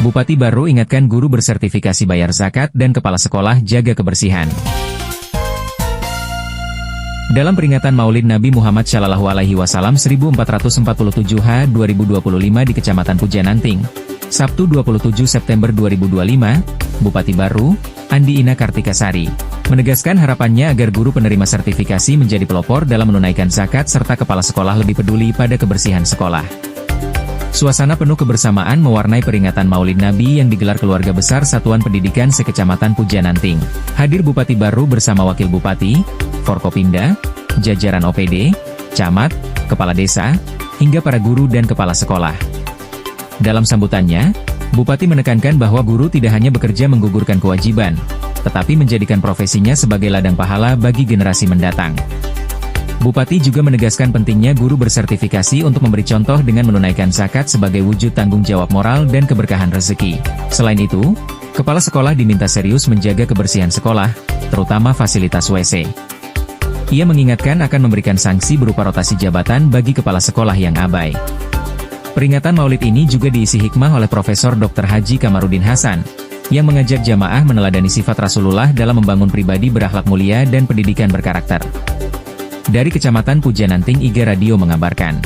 Bupati Baru ingatkan guru bersertifikasi bayar zakat dan kepala sekolah jaga kebersihan. Dalam peringatan Maulid Nabi Muhammad SAW 1447 2025 di Kecamatan Pujananting, Sabtu 27 September 2025, Bupati Baru, Andi Ina Kartikasari, menegaskan harapannya agar guru penerima sertifikasi menjadi pelopor dalam menunaikan zakat serta kepala sekolah lebih peduli pada kebersihan sekolah. Suasana penuh kebersamaan mewarnai peringatan Maulid Nabi yang digelar keluarga besar Satuan Pendidikan Sekecamatan Pujananting. Hadir Bupati Baru bersama Wakil Bupati, Forkopimda, jajaran OPD, camat, kepala desa, hingga para guru dan kepala sekolah. Dalam sambutannya, Bupati menekankan bahwa guru tidak hanya bekerja menggugurkan kewajiban, tetapi menjadikan profesinya sebagai ladang pahala bagi generasi mendatang. Bupati juga menegaskan pentingnya guru bersertifikasi untuk memberi contoh dengan menunaikan zakat sebagai wujud tanggung jawab moral dan keberkahan rezeki. Selain itu, kepala sekolah diminta serius menjaga kebersihan sekolah, terutama fasilitas WC. Ia mengingatkan akan memberikan sanksi berupa rotasi jabatan bagi kepala sekolah yang abai. Peringatan Maulid ini juga diisi hikmah oleh Profesor Dr. Haji Kamarudin Hasan, yang mengajak jamaah meneladani sifat Rasulullah dalam membangun pribadi berakhlak mulia dan pendidikan berkarakter. Dari Kecamatan Pujananting, IGA Radio mengabarkan.